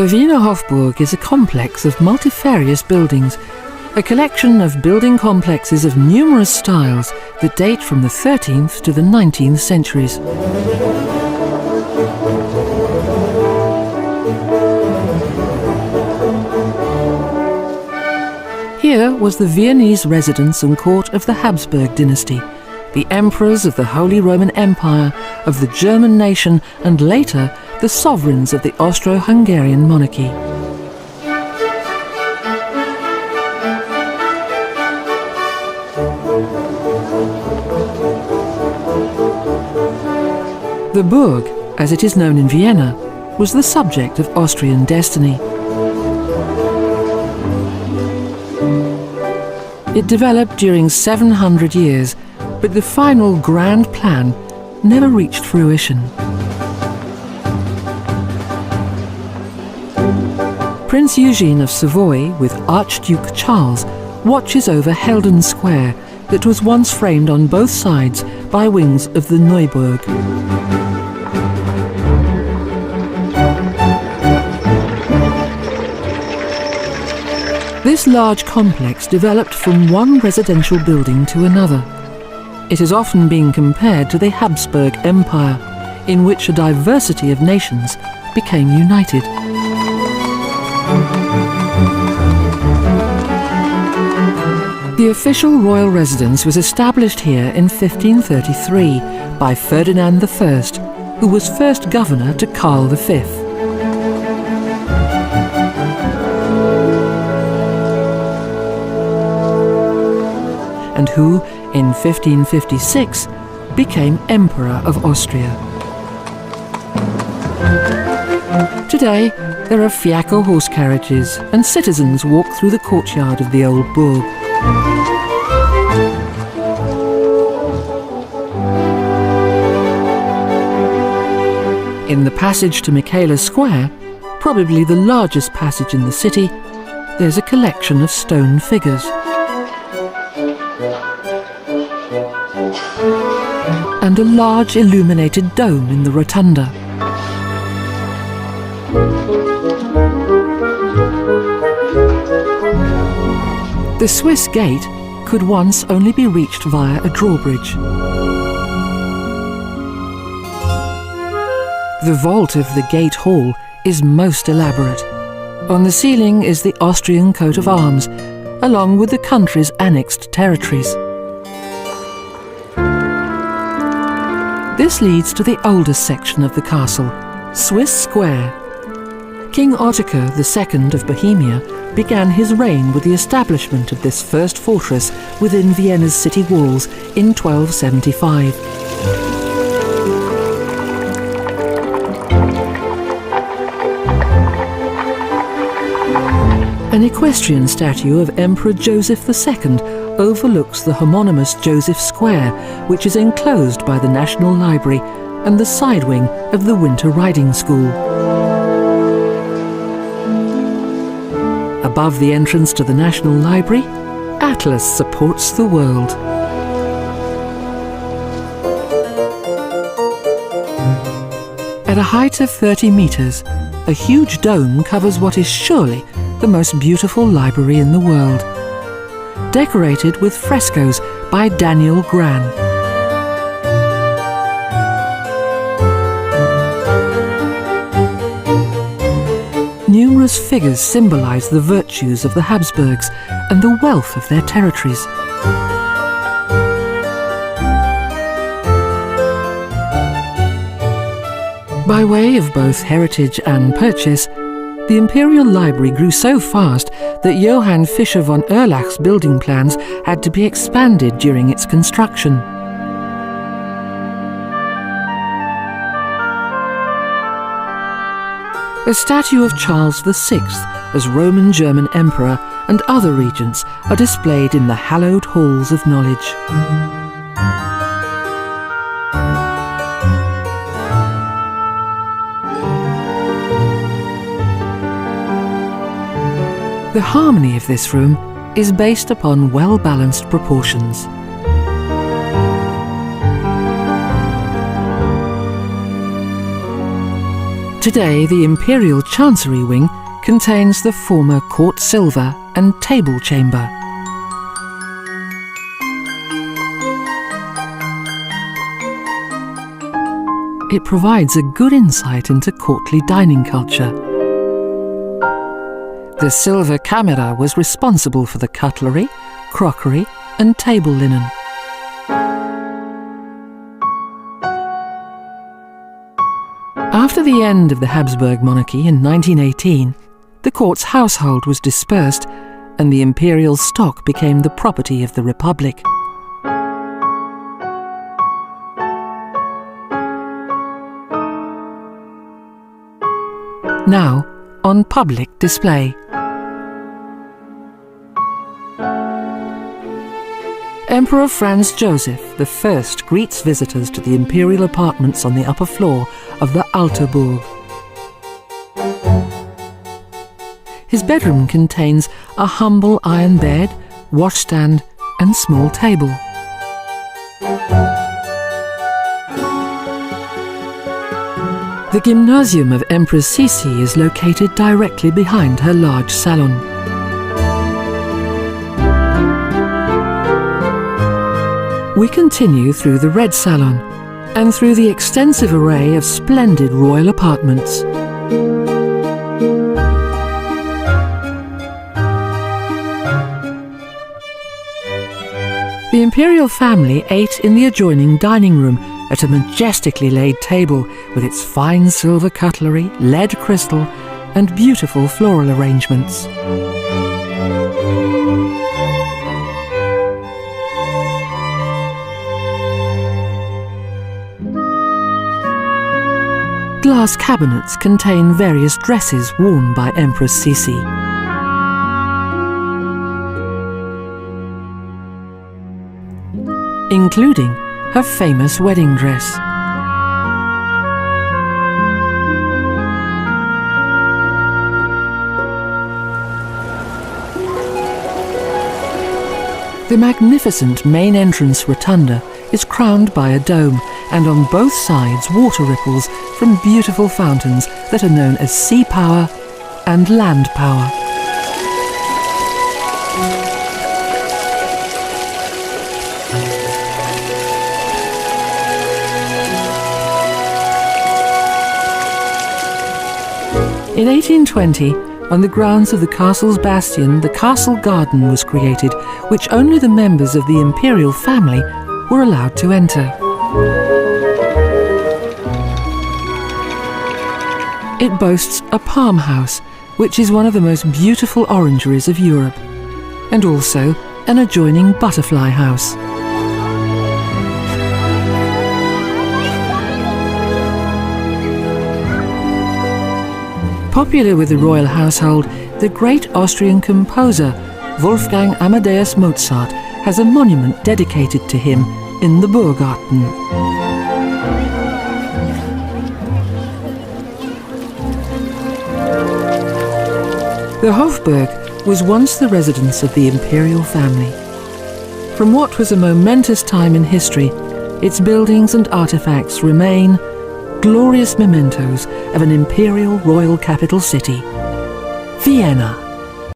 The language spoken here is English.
The Wiener Hofburg is a complex of multifarious buildings, a collection of building complexes of numerous styles that date from the 13th to the 19th centuries. Here was the Viennese residence and court of the Habsburg dynasty, the emperors of the Holy Roman Empire, of the German nation, and later the sovereigns of the Austro-Hungarian monarchy. The Burg, as it is known in Vienna, was the subject of Austrian destiny. It developed during 700 years, but the final grand plan never reached fruition. Prince Eugene of Savoy, with Archduke Charles, watches over Helden Square that was once framed on both sides by wings of the Neuburg. This large complex developed from one residential building to another. It has often been compared to the Habsburg Empire, in which a diversity of nations became united. The official royal residence was established here in 1533 by Ferdinand I, who was first governor to Karl V. And who, in 1556, became Emperor of Austria. Today, there are fiacre horse carriages, and citizens walk through the courtyard of the old Burg. In the passage to Michaela Square, probably the largest passage in the city, there's a collection of stone figures. And a large illuminated dome in the rotunda. The Swiss gate could once only be reached via a drawbridge. The vault of the gate hall is most elaborate. On the ceiling is the Austrian coat of arms, along with the country's annexed territories. This leads to the oldest section of the castle, Swiss Square. King Ottokar II of Bohemia began his reign with the establishment of this first fortress within Vienna's city walls in 1275. An equestrian statue of Emperor Joseph II overlooks the homonymous Joseph Square, which is enclosed by the National Library and the side wing of the Winter Riding School. Above the entrance to the National Library, Atlas supports the world. At a height of 30 meters, a huge dome covers what is surely the most beautiful library in the world, decorated with frescoes by Daniel Gran. Numerous figures symbolize the virtues of the Habsburgs and the wealth of their territories. By way of both heritage and purchase, the Imperial Library grew so fast that Johann Fischer von Erlach's building plans had to be expanded during its construction. A statue of Charles VI as Roman-German Emperor and other regents are displayed in the hallowed halls of knowledge. The harmony of this room is based upon well-balanced proportions. Today, the Imperial Chancery Wing contains the former court silver and table chamber. It provides a good insight into courtly dining culture. The silver camera was responsible for the cutlery, crockery and table linen. After the end of the Habsburg monarchy in 1918, the court's household was dispersed and the imperial stock became the property of the Republic. Now on public display. Emperor Franz Joseph I greets visitors to the imperial apartments on the upper floor of the Alte Burg. His bedroom contains a humble iron bed, washstand and small table. The gymnasium of Empress Sisi is located directly behind her large salon. We continue through the Red Salon and through the extensive array of splendid royal apartments. The imperial family ate in the adjoining dining room at a majestically laid table with its fine silver cutlery, lead crystal and beautiful floral arrangements. Glass cabinets contain various dresses worn by Empress Sisi. Including her famous wedding dress. The magnificent main entrance rotunda is crowned by a dome, and on both sides water ripples from beautiful fountains that are known as sea power and land power. In 1820, on the grounds of the castle's bastion, the castle garden was created, which only the members of the imperial family were allowed to enter. It boasts a palm house, which is one of the most beautiful orangeries of Europe, and also an adjoining butterfly house. Popular with the royal household, the great Austrian composer Wolfgang Amadeus Mozart has a monument dedicated to him in the Burggarten. The Hofburg was once the residence of the imperial family. From what was a momentous time in history, its buildings and artifacts remain glorious mementos of an imperial royal capital city, Vienna.